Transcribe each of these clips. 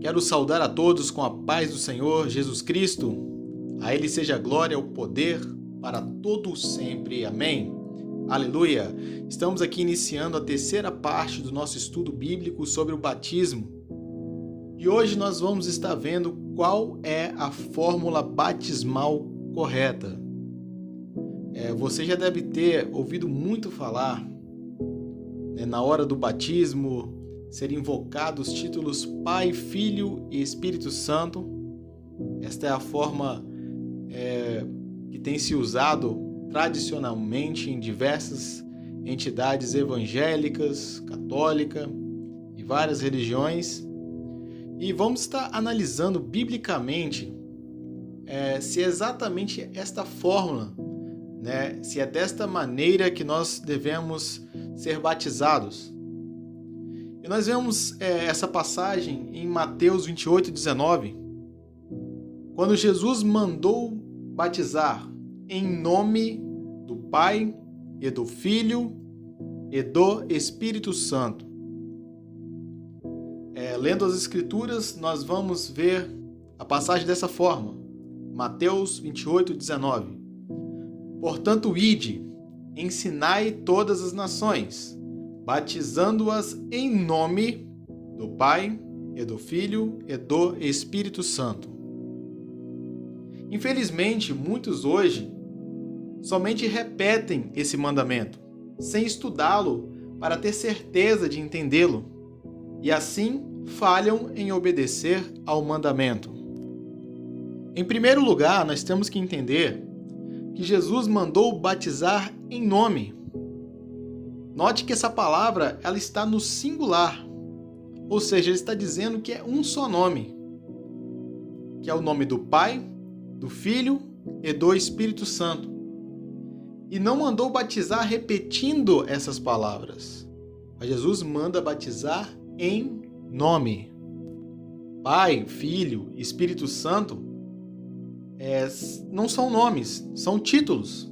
Quero saudar a todos com a paz do Senhor Jesus Cristo. A Ele seja a glória, o poder, para todos sempre. Amém. Aleluia! Estamos aqui iniciando a terceira parte do nosso estudo bíblico sobre o batismo. E hoje nós vamos estar vendo qual é a fórmula batismal correta. Você já deve ter ouvido muito falar, na hora do batismo, serem invocados os títulos Pai, Filho e Espírito Santo. Esta é a forma que tem se usado tradicionalmente em diversas entidades evangélicas, católicas e várias religiões. E vamos estar analisando biblicamente se é exatamente esta fórmula, se é desta maneira que nós devemos ser batizados. E nós vemos essa passagem em Mateus 28:19, quando Jesus mandou batizar em nome do Pai e do Filho e do Espírito Santo. Lendo as Escrituras, nós vamos ver a passagem dessa forma. Mateus 28:19. Portanto, ide, ensinai todas as nações, batizando-as em nome do Pai e do Filho e do Espírito Santo. Infelizmente, muitos hoje somente repetem esse mandamento, sem estudá-lo para ter certeza de entendê-lo, e assim falham em obedecer ao mandamento. Em primeiro lugar, nós temos que entender que Jesus mandou batizar em nome. Note que essa palavra ela está no singular, ou seja, ele está dizendo que é um só nome, que é o nome do Pai, do Filho e do Espírito Santo. E não mandou batizar repetindo essas palavras, mas Jesus manda batizar em nome. Pai, Filho, Espírito Santo não são nomes, são títulos.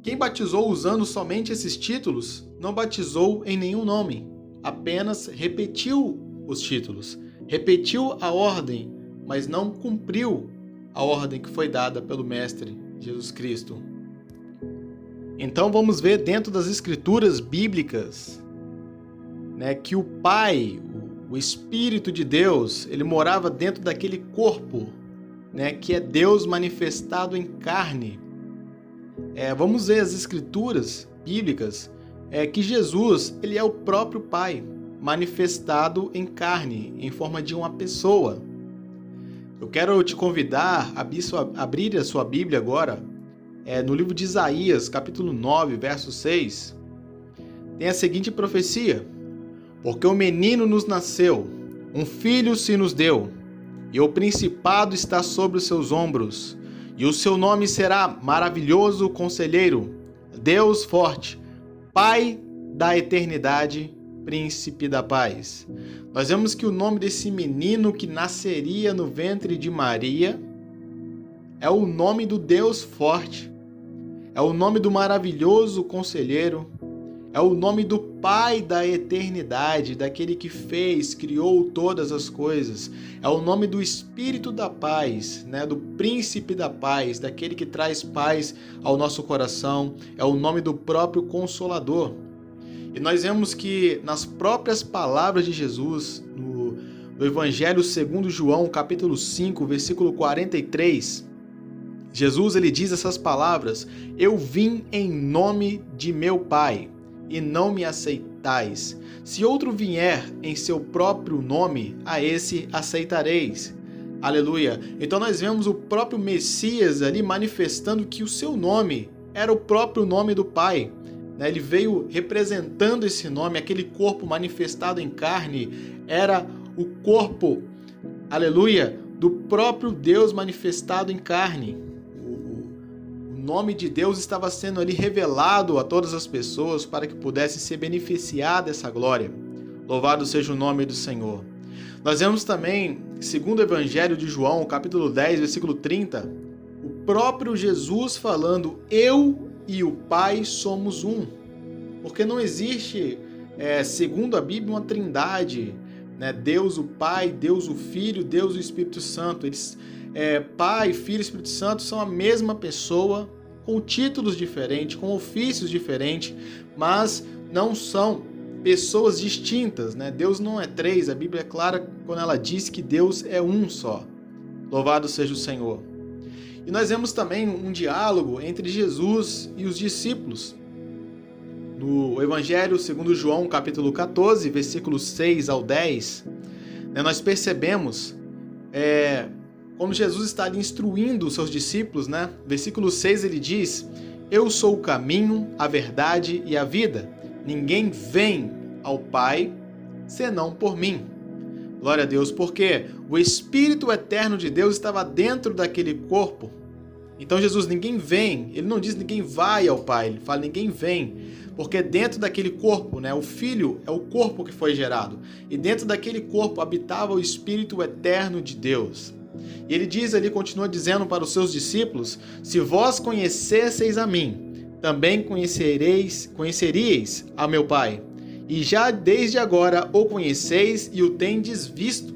Quem batizou usando somente esses títulos não batizou em nenhum nome, apenas repetiu os títulos, repetiu a ordem, mas não cumpriu a ordem que foi dada pelo Mestre Jesus Cristo. Então vamos ver dentro das Escrituras bíblicas, que o Pai, o Espírito de Deus, ele morava dentro daquele corpo, que é Deus manifestado em carne. Vamos ver as Escrituras bíblicas, que Jesus ele é o próprio Pai, manifestado em carne, em forma de uma pessoa. Eu quero te convidar a abrir a sua Bíblia agora, no livro de Isaías, capítulo 9, verso 6. Tem a seguinte profecia: porque um menino nos nasceu, um filho se nos deu, e o principado está sobre os seus ombros, e o seu nome será Maravilhoso Conselheiro, Deus Forte, Pai da Eternidade, Príncipe da Paz. Nós vemos que o nome desse menino que nasceria no ventre de Maria é o nome do Deus Forte, é o nome do Maravilhoso Conselheiro, é o nome do Pai da Eternidade, daquele que fez, criou todas as coisas. É o nome do Espírito da Paz, do Príncipe da Paz, daquele que traz paz ao nosso coração. É o nome do próprio Consolador. E nós vemos que nas próprias palavras de Jesus, no Evangelho segundo João, capítulo 5, versículo 43, Jesus ele diz essas palavras: eu vim em nome de meu Pai, e não me aceitais. Se outro vier em seu próprio nome, a esse aceitareis. Aleluia! Então nós vemos o próprio Messias ali manifestando que o seu nome era o próprio nome do Pai. Ele veio representando esse nome, aquele corpo manifestado em carne, era o corpo, aleluia, do próprio Deus manifestado em carne. O nome de Deus estava sendo ali revelado a todas as pessoas para que pudessem se beneficiar dessa glória. Louvado seja o nome do Senhor. Nós vemos também, segundo o Evangelho de João, capítulo 10, versículo 30, o próprio Jesus falando: eu e o Pai somos um. Porque não existe, segundo a Bíblia, uma trindade, né? Deus o Pai, Deus o Filho, Deus o Espírito Santo. Eles, Pai, Filho e Espírito Santo são a mesma pessoa, com títulos diferentes, com ofícios diferentes, mas não são pessoas distintas, né? Deus não é três, a Bíblia é clara quando ela diz que Deus é um só. Louvado seja o Senhor. E nós vemos também um diálogo entre Jesus e os discípulos. No Evangelho segundo João, capítulo 14, versículos 6 ao 10, nós percebemos como Jesus está ali instruindo os seus discípulos, né? Versículo 6 ele diz: Eu sou o caminho, a verdade e a vida. Ninguém vem ao Pai senão por mim. Glória a Deus, porque o Espírito eterno de Deus estava dentro daquele corpo. Então Jesus, ninguém vem, ele não diz ninguém vai ao Pai, ele fala ninguém vem, porque dentro daquele corpo, né, o Filho é o corpo que foi gerado, e dentro daquele corpo habitava o Espírito eterno de Deus. E ele diz ali, continua dizendo para os seus discípulos: se vós conhecesseis a mim, também conheceríeis a meu Pai, e já desde agora o conheceis e o tendes visto.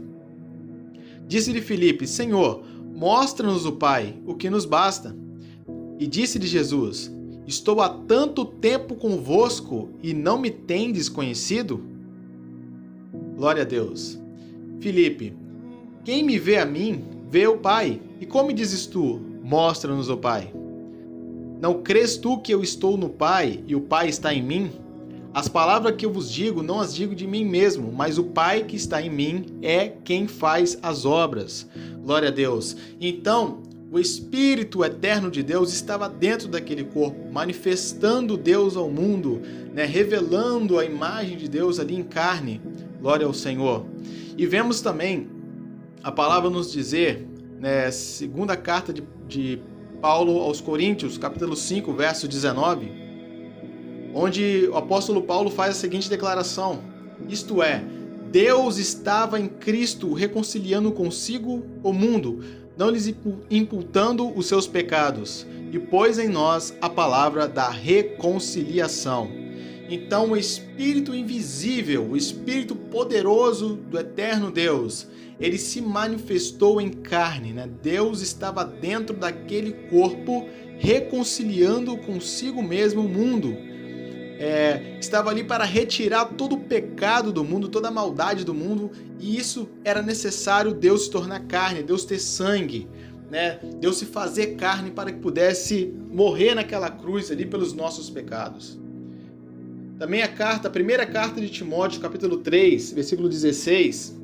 Disse-lhe Filipe: Senhor, mostra-nos o Pai, o que nos basta. E disse-lhe Jesus: Estou há tanto tempo convosco e não me tendes conhecido? Glória a Deus. Filipe: quem me vê a mim, vê o Pai. E como dizes tu: mostra-nos o Pai? Não crês tu que eu estou no Pai e o Pai está em mim? As palavras que eu vos digo, não as digo de mim mesmo, mas o Pai que está em mim é quem faz as obras. Glória a Deus. Então, o Espírito eterno de Deus estava dentro daquele corpo, manifestando Deus ao mundo, né? Revelando a imagem de Deus ali em carne. Glória ao Senhor. E vemos também a palavra nos dizer, né, segunda carta de Paulo aos Coríntios, capítulo 5, verso 19, onde o apóstolo Paulo faz a seguinte declaração: isto é, Deus estava em Cristo reconciliando consigo o mundo, não lhes imputando os seus pecados, e pôs em nós a palavra da reconciliação. Então o Espírito invisível, o Espírito poderoso do eterno Deus, ele se manifestou em carne, né? Deus estava dentro daquele corpo, reconciliando consigo mesmo o mundo. Estava ali para retirar todo o pecado do mundo, toda a maldade do mundo, e isso era necessário Deus se tornar carne, Deus ter sangue, né? Deus se fazer carne para que pudesse morrer naquela cruz ali pelos nossos pecados. Também a primeira carta de Timóteo, capítulo 3, versículo 16,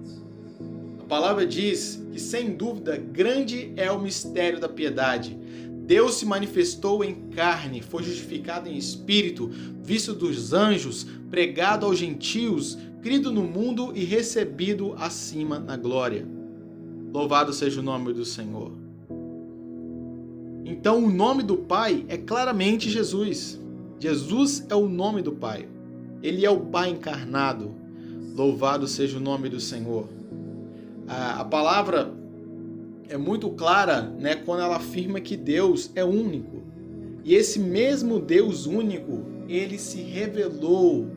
a palavra diz que, sem dúvida, grande é o mistério da piedade. Deus se manifestou em carne, foi justificado em espírito, visto dos anjos, pregado aos gentios, crido no mundo e recebido acima na glória. Louvado seja o nome do Senhor. Então, o nome do Pai é claramente Jesus. Jesus é o nome do Pai. Ele é o Pai encarnado. Louvado seja o nome do Senhor. A palavra é muito clara, né, quando ela afirma que Deus é único. E esse mesmo Deus único, ele se revelou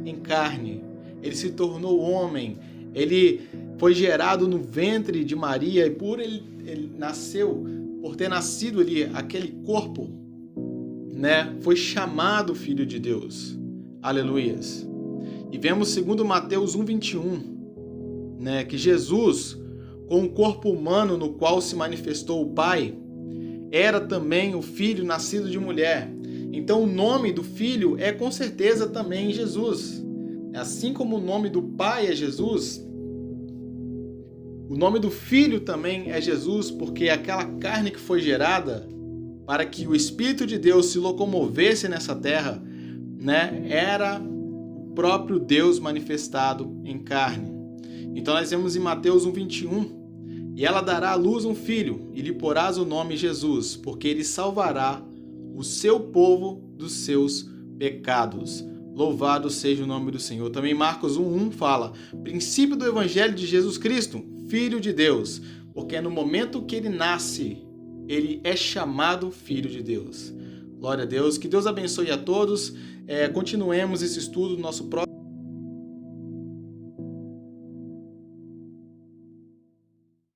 em carne. Ele se tornou homem. Ele foi gerado no ventre de Maria e por por ter nascido ali aquele corpo, né, foi chamado Filho de Deus. Aleluias. E vemos segundo Mateus 1:21, né, que Jesus, com o corpo humano no qual se manifestou o Pai, era também o Filho nascido de mulher. Então o nome do Filho é com certeza também Jesus. Assim como o nome do Pai é Jesus, o nome do Filho também é Jesus, porque aquela carne que foi gerada para que o Espírito de Deus se locomovesse nessa terra, né, era o próprio Deus manifestado em carne. Então nós vemos em Mateus 1:21, e ela dará à luz um filho, e lhe porás o nome Jesus, porque ele salvará o seu povo dos seus pecados. Louvado seja o nome do Senhor. Também Marcos 1:1 fala: princípio do Evangelho de Jesus Cristo, Filho de Deus, porque no momento que ele nasce, ele é chamado Filho de Deus. Glória a Deus. Que Deus abençoe a todos. Continuemos esse estudo no nosso próximo.